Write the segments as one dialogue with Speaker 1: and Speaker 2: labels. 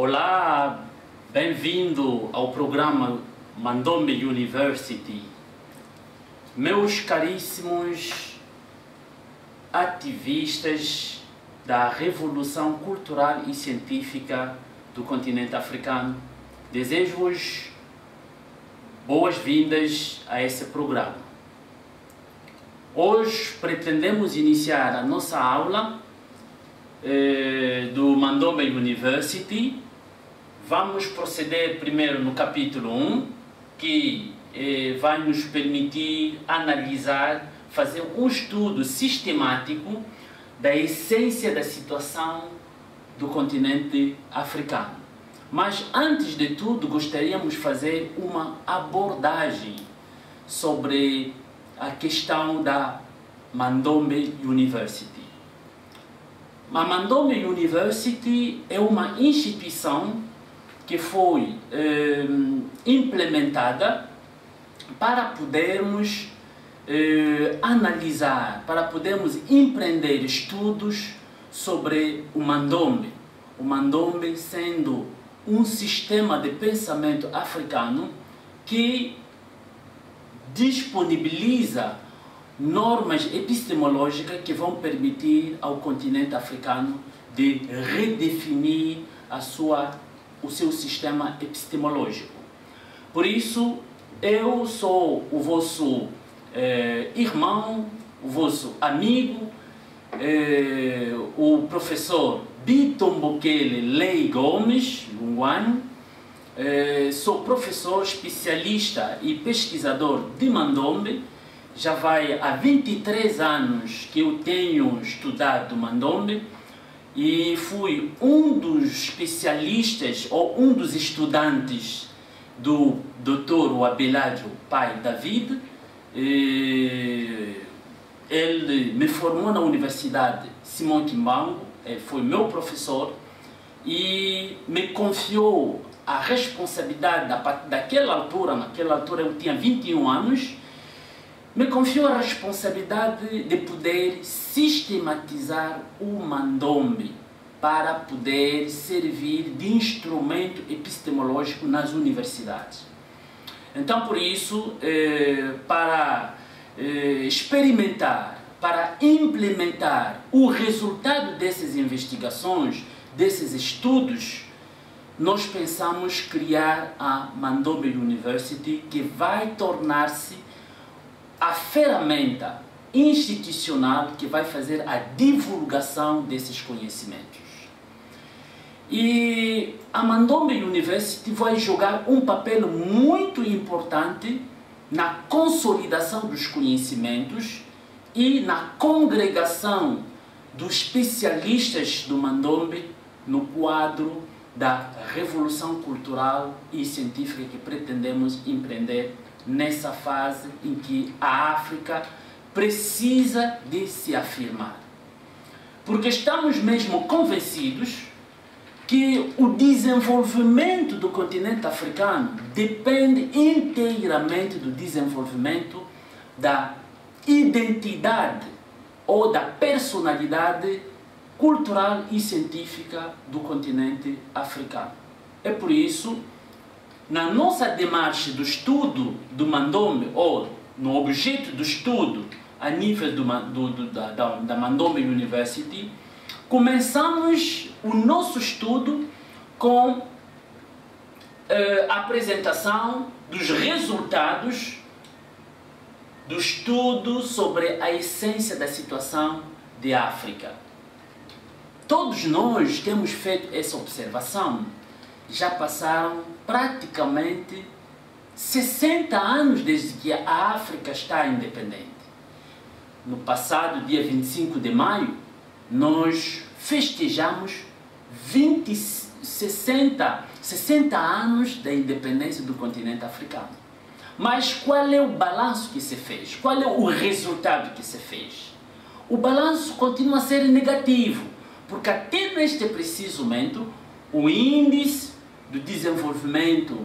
Speaker 1: Olá, bem-vindo ao programa Mandombe University. Meus caríssimos ativistas da revolução cultural e científica do continente africano, desejo-vos boas-vindas a esse programa. Hoje pretendemos iniciar a nossa aula do Mandombe University. Vamos proceder primeiro no capítulo 1, que vai nos permitir analisar, fazer um estudo sistemático da essência da situação do continente africano. Mas antes de tudo, gostaríamos de fazer uma abordagem sobre a questão da Mandombe University. A Mandombe University é uma instituição que foi implementada para podermos analisar, para podermos empreender estudos sobre o Mandombe. O Mandombe sendo um sistema de pensamento africano que disponibiliza normas epistemológicas que vão permitir ao continente africano de redefinir o seu sistema epistemológico. Por isso, eu sou o vosso irmão, o vosso amigo, o professor Bitombokele Lei Gomes Lungwan. Sou professor especialista e pesquisador de Mandombe. Já vai há 23 anos que eu tenho estudado Mandombe e fui um dos especialistas ou um dos estudantes do Dr. Abelardo Pai David. Ele me formou na Universidade Simão Kimbangu, foi meu professor e me confiou a responsabilidade naquela altura eu tinha 21 anos, me confiou a responsabilidade de poder sistematizar o Mandombe para poder servir de instrumento epistemológico nas universidades. Então, por isso, para experimentar, para implementar o resultado dessas investigações, desses estudos, nós pensamos criar a Mandombe University, que vai tornar-se a ferramenta institucional que vai fazer a divulgação desses conhecimentos. E a Mandombe University vai jogar um papel muito importante na consolidação dos conhecimentos e na congregação dos especialistas do Mandombe no quadro da revolução cultural e científica que pretendemos empreender nessa fase em que a África precisa de se afirmar. Porque estamos mesmo convencidos que o desenvolvimento do continente africano depende inteiramente do desenvolvimento da identidade ou da personalidade cultural e científica do continente africano. É por isso, na nossa demarche do estudo do Mandombe, ou no objeto do estudo a nível da Mandombe University, começamos o nosso estudo com a apresentação dos resultados do estudo sobre a essência da situação de África. Todos nós temos feito essa observação. Já passaram praticamente 60 anos desde que a África está independente. No passado, dia 25 de maio, nós festejamos 60 anos da independência do continente africano. Mas qual é o balanço que se fez? Qual é o resultado que se fez? O balanço continua a ser negativo, porque até neste preciso momento, o índice do desenvolvimento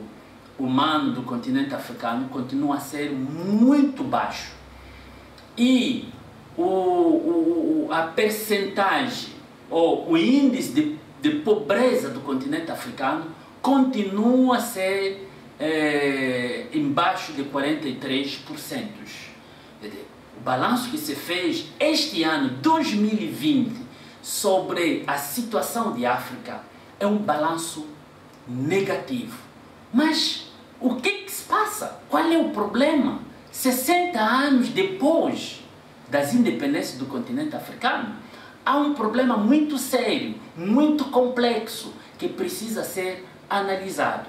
Speaker 1: humano do continente africano continua a ser muito baixo. E a percentagem, ou o índice de de pobreza do continente africano continua a ser embaixo de 43%. O balanço que se fez este ano, 2020, sobre a situação de África é um balanço negativo. Mas o que se passa? Qual é o problema? 60 anos depois das independências do continente africano, há um problema muito sério, muito complexo, que precisa ser analisado.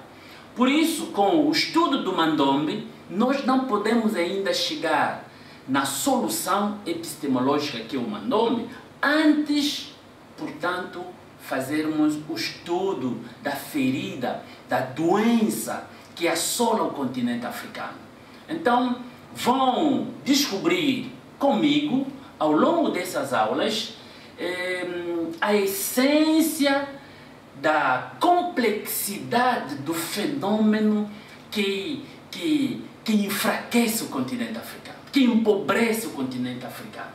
Speaker 1: Por isso, com o estudo do Mandombe, nós não podemos ainda chegar na solução epistemológica que é o Mandombe, antes, portanto, fazermos o estudo da ferida, da doença que assola o continente africano. Então, vão descobrir comigo, ao longo dessas aulas, a essência da complexidade do fenômeno que enfraquece o continente africano, que empobrece o continente africano.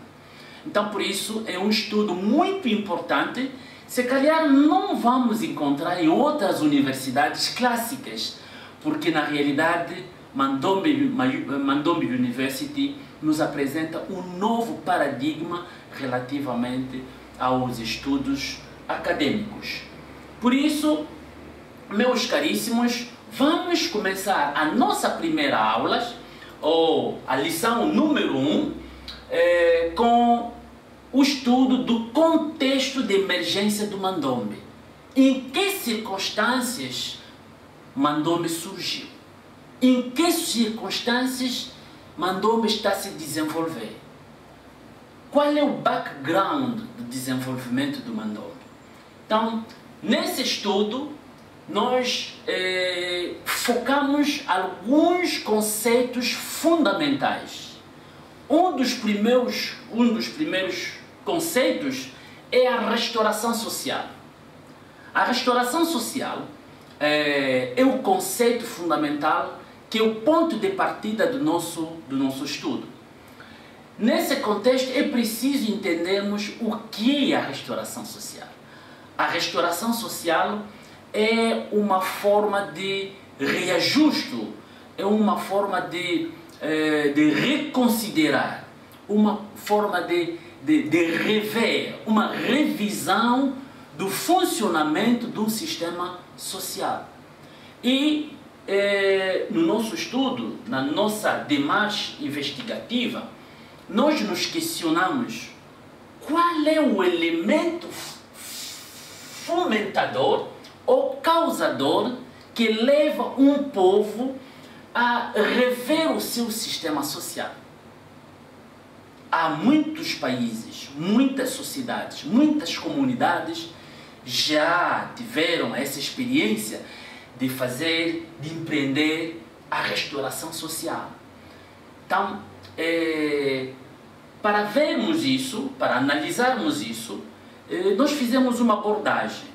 Speaker 1: Então, por isso, é um estudo muito importante. Se calhar não vamos encontrar em outras universidades clássicas, porque na realidade Mandombe University nos apresenta um novo paradigma relativamente aos estudos acadêmicos. Por isso, meus caríssimos, vamos começar a nossa primeira aula, ou a lição número 1, com o estudo do contexto de emergência do Mandombe. Em que circunstâncias Mandombe surgiu? Em que circunstâncias Mandombe está a se desenvolver? Qual é o background do desenvolvimento do Mandombe? Então, nesse estudo, nós focamos alguns conceitos fundamentais. Um dos primeiros conceitos é a restauração social. A restauração social é o conceito fundamental, que é o ponto de partida do nosso estudo. Nesse contexto, é preciso entendermos o que é a restauração social. A restauração social é uma forma de reajuste, é uma forma de reconsiderar, uma forma de rever, uma revisão do funcionamento de um sistema social. E no nosso estudo, na nossa demarche investigativa, nós nos questionamos qual é o elemento fomentador ou causador que leva um povo a rever o seu sistema social. Há muitos países, muitas sociedades, muitas comunidades já tiveram essa experiência de empreender a restauração social. Então, para vermos isso, para analisarmos isso, nós fizemos uma abordagem.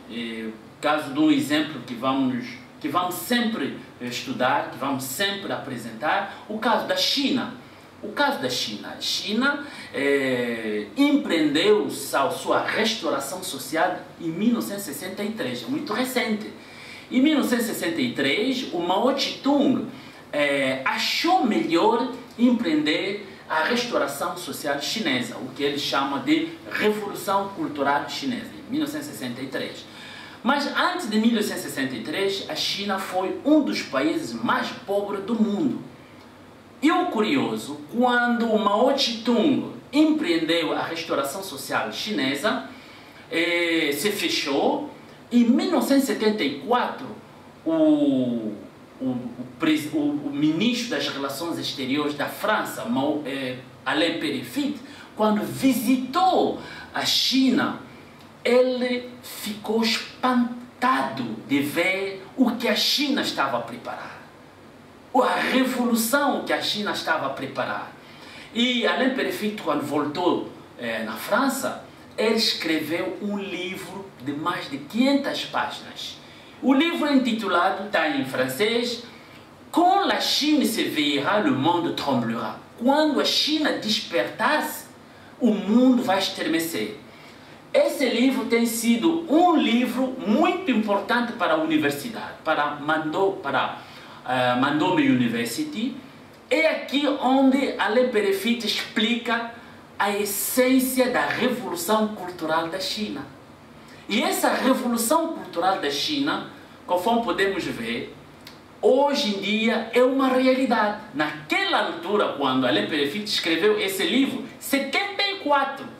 Speaker 1: Caso de um exemplo que vamos sempre estudar, que vamos sempre apresentar, o caso da China. O caso da China. A China empreendeu a sua restauração social em 1963, é muito recente. Em 1963, o Mao Tse-tung achou melhor empreender a restauração social chinesa, o que ele chama de Revolução Cultural Chinesa, em 1963. Mas antes de 1963, a China foi um dos países mais pobres do mundo. E o curioso, quando o Mao Tse-tung empreendeu a restauração social chinesa, se fechou. Em 1974, o ministro das Relações Exteriores da França, Alain Périfitte, quando visitou a China, ele ficou espantado de ver o que a China estava a preparar, a revolução que a China estava a preparar. E Alain Périfitte, quando voltou na França, ele escreveu um livro de mais de 500 páginas. O livro é intitulado, está em francês, Quand la Chine s'éveillera, le monde tremblera. Quando a China despertar-se, o mundo vai estremecer. Esse livro tem sido um livro muito importante para a universidade, para Mandôme University. É aqui onde Alain Pérez explica a essência da Revolução Cultural da China. E essa Revolução Cultural da China, conforme podemos ver, hoje em dia é uma realidade. Naquela altura, quando Alain Pérez escreveu esse livro, 74,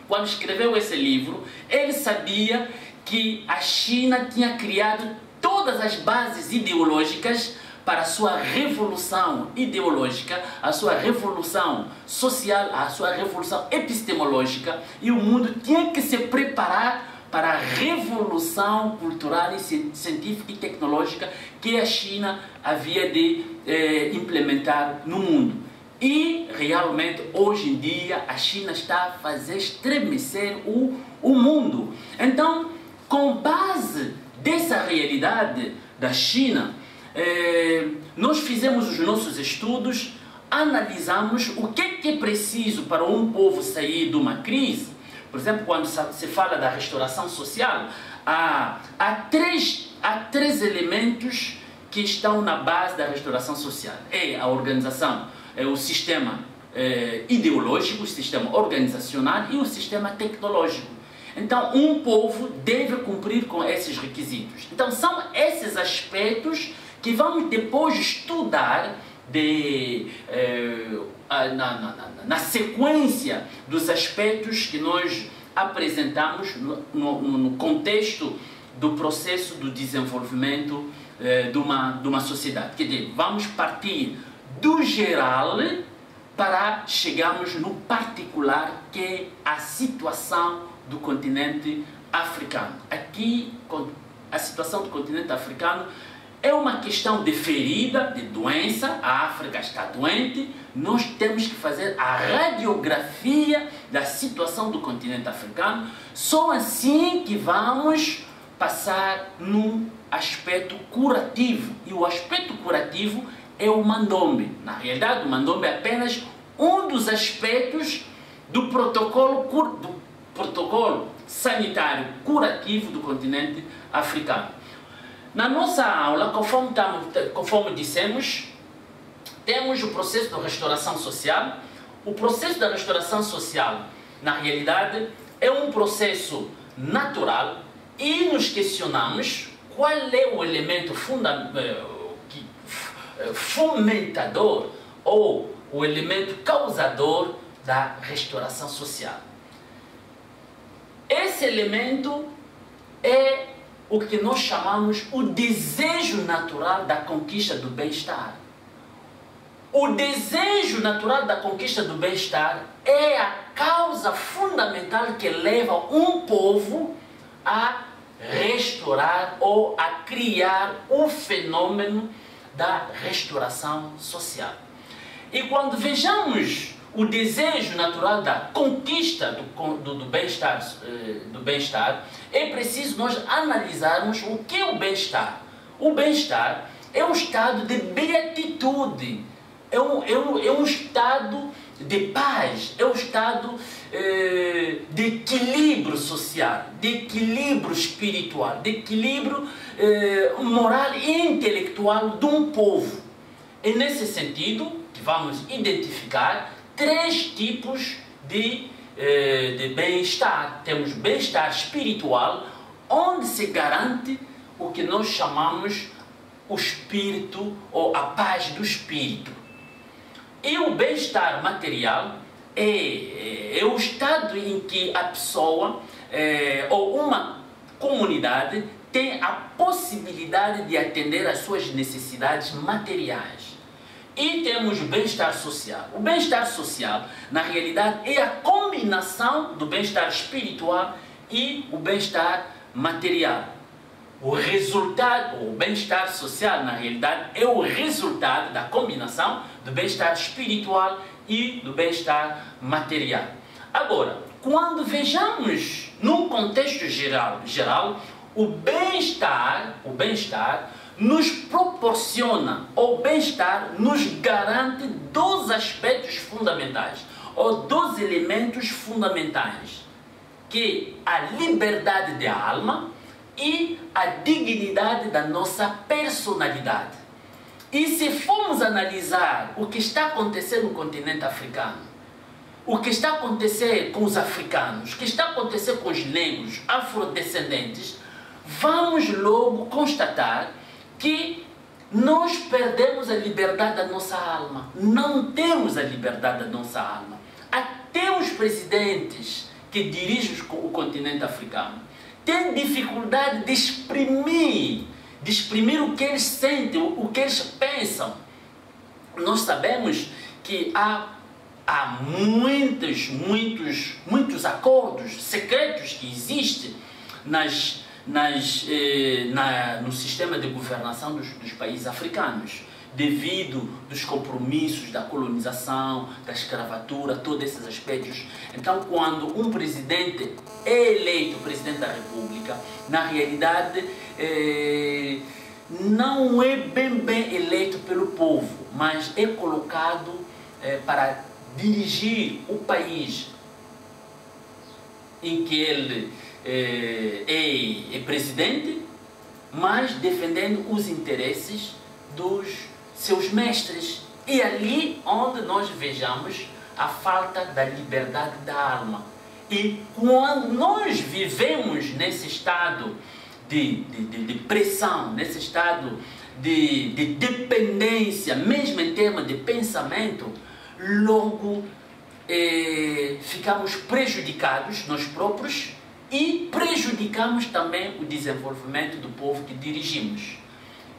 Speaker 1: quando escreveu esse livro, ele sabia que a China tinha criado todas as bases ideológicas para a sua revolução ideológica, a sua revolução social, a sua revolução epistemológica, e o mundo tinha que se preparar para a revolução cultural, científica e tecnológica que a China havia de implementar no mundo. E realmente hoje em dia a China está a fazer estremecer o mundo. Então, com base dessa realidade da China, nós fizemos os nossos estudos, analisamos o que é preciso para um povo sair de uma crise. Por exemplo, quando se fala da restauração social, há três elementos que estão na base da restauração social. É a organização, é o sistema ideológico, o sistema organizacional e o sistema tecnológico. Então, um povo deve cumprir com esses requisitos. Então, são esses aspectos que vamos depois estudar na sequência dos aspectos que nós apresentamos no contexto do processo do desenvolvimento de uma sociedade. Quer dizer, vamos partir do geral para chegarmos no particular, que é a situação do continente africano. Aqui, a situação do continente africano é uma questão de ferida, de doença. A África está doente. Nós temos que fazer a radiografia da situação do continente africano. Só assim que vamos passar num aspecto curativo. E o aspecto curativo é o Mandôme. Na realidade, o Mandôme é apenas um dos aspectos do protocolo sanitário curativo do continente africano. Na nossa aula, conforme dissemos, temos o processo de restauração social. O processo da restauração social, na realidade, é um processo natural e nos questionamos qual é o elemento fomentador ou o elemento causador da restauração social. Esse elemento é o que nós chamamos o desejo natural da conquista do bem-estar. O desejo natural da conquista do bem-estar é a causa fundamental que leva um povo a restaurar ou a criar o fenômeno da restauração social. E quando vejamos o desejo natural da conquista do bem-estar, é preciso nós analisarmos o que é o bem-estar. O bem-estar é um estado de beatitude, é um estado de paz, é um estado de equilíbrio social, de equilíbrio espiritual, de equilíbrio moral e intelectual de um povo. É nesse sentido que vamos identificar três tipos de bem-estar. Temos bem-estar espiritual, onde se garante o que nós chamamos o espírito ou a paz do espírito. E o bem-estar material é o estado em que a pessoa ou uma comunidade tem a possibilidade de atender às suas necessidades materiais. E temos o bem-estar social. O bem-estar social, na realidade, é a combinação do bem-estar espiritual e o bem-estar material. O bem-estar social, na realidade, é o resultado da combinação do bem-estar espiritual e do bem-estar material. Agora, quando vejamos num contexto geral, o bem-estar nos proporciona, o bem-estar nos garante dois aspectos fundamentais, ou dois elementos fundamentais, que é a liberdade de alma e a dignidade da nossa personalidade. E se formos analisar o que está acontecendo no continente africano, o que está acontecendo com os africanos, o que está acontecendo com os negros, afrodescendentes, vamos logo constatar que nós perdemos a liberdade da nossa alma. Não temos a liberdade da nossa alma. Até os presidentes que dirigem o continente africano têm dificuldade de exprimir o que eles sentem, o que eles pensam. Nós sabemos que há muitos acordos secretos que existem no sistema de governação dos países africanos, devido dos compromissos da colonização, da escravatura, todos esses aspectos. Então, quando um presidente é eleito presidente da República, na realidade não é bem eleito pelo povo, mas é colocado para dirigir o país em que ele é presidente, mas defendendo os interesses dos seus mestres. E ali onde nós vejamos a falta da liberdade da alma. E quando nós vivemos nesse estado de pressão, nesse estado de dependência, mesmo em termos de pensamento, logo ficamos prejudicados nós próprios e prejudicamos também o desenvolvimento do povo que dirigimos.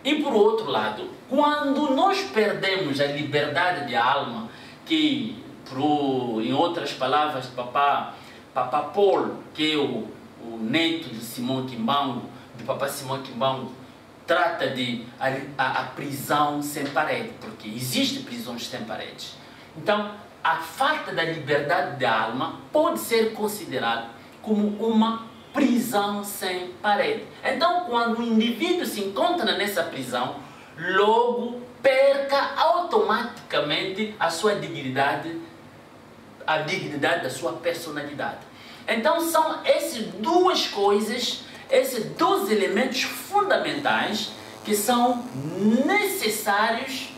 Speaker 1: E por outro lado, quando nós perdemos a liberdade de alma, que em outras palavras, Papá Paul, que é o neto de Simão Kimbangu, de Papá Simão Kimbangu, trata de a prisão sem parede, porque existe prisões sem paredes. Então, a falta da liberdade da alma pode ser considerada como uma prisão sem parede. Então, quando o indivíduo se encontra nessa prisão, logo perca automaticamente a sua dignidade, a dignidade da sua personalidade. Então, são essas duas coisas, esses dois elementos fundamentais que são necessários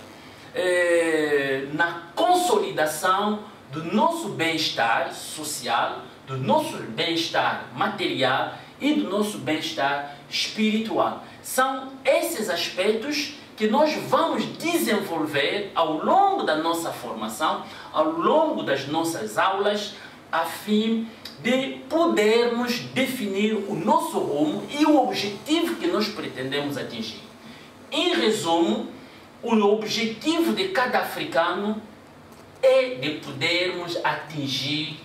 Speaker 1: na consolidação do nosso bem-estar social, do nosso bem-estar material e do nosso bem-estar espiritual. São esses aspectos que nós vamos desenvolver ao longo da nossa formação, ao longo das nossas aulas, a fim de podermos definir o nosso rumo e o objetivo que nós pretendemos atingir. Em resumo, o objetivo de cada africano é de podermos atingir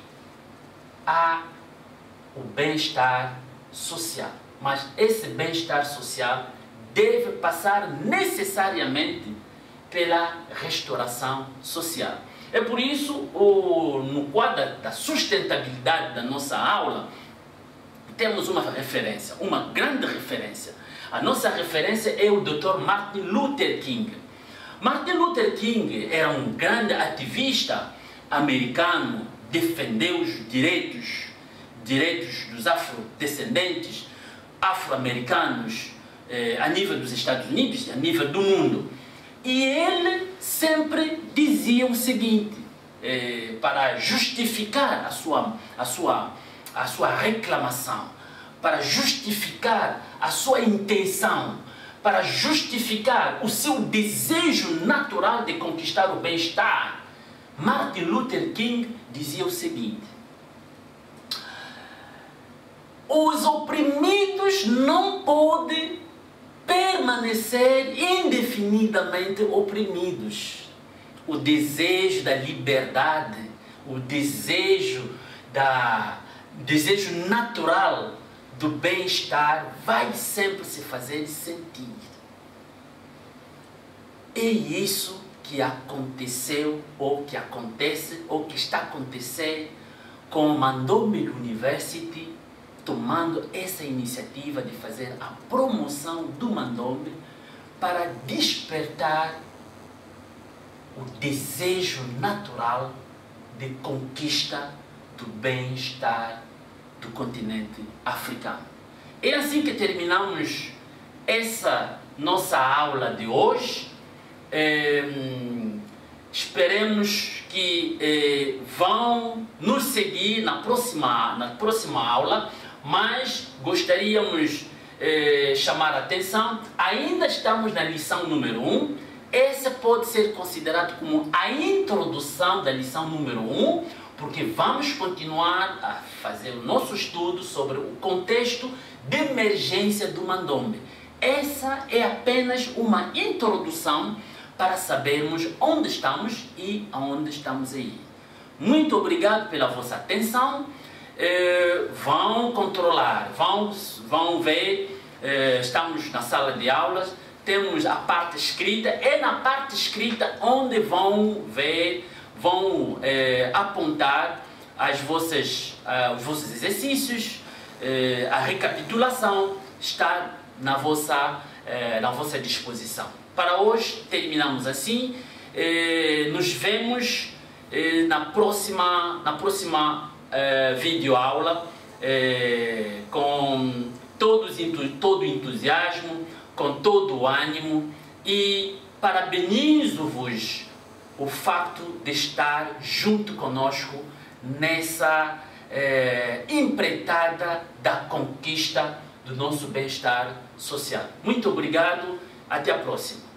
Speaker 1: o bem-estar social. Mas esse bem-estar social deve passar necessariamente pela restauração social. É por isso, no quadro da sustentabilidade da nossa aula, temos uma referência, uma grande referência. A nossa referência é o Dr. Martin Luther King. Martin Luther King era um grande ativista americano, defendeu os direitos dos afrodescendentes, afro-americanos, a nível dos Estados Unidos, a nível do mundo. E ele sempre dizia o seguinte, para justificar a sua reclamação, para justificar a sua intenção, para justificar o seu desejo natural de conquistar o bem-estar, Martin Luther King dizia o seguinte: os oprimidos não podem permanecer indefinidamente oprimidos. O desejo da liberdade, o desejo natural do bem-estar vai sempre se fazer sentir. É isso que aconteceu, ou que acontece, ou que está acontecendo com o Mandombe University, tomando essa iniciativa de fazer a promoção do Mandombe para despertar o desejo natural de conquista do bem-estar do continente africano. É assim que terminamos essa nossa aula de hoje. Esperemos que vão nos seguir na próxima aula, mas gostaríamos chamar a atenção, ainda estamos na lição número 1, essa pode ser considerada como a introdução da lição número 1, porque vamos continuar a fazer o nosso estudo sobre o contexto de emergência do Mandombe. Essa é apenas uma introdução para sabermos onde estamos e aonde estamos a ir. Muito obrigado pela vossa atenção. Vão controlar, vão ver, estamos na sala de aulas, temos a parte escrita, é na parte escrita onde vão ver, vão apontar os vossos exercícios, a recapitulação está na vossa disposição. Para hoje terminamos assim, nos vemos na próxima videoaula com todo o entusiasmo, com todo o ânimo, e parabenizo-vos o facto de estar junto conosco nessa empreitada da conquista do nosso bem-estar social. Muito obrigado, até a próxima.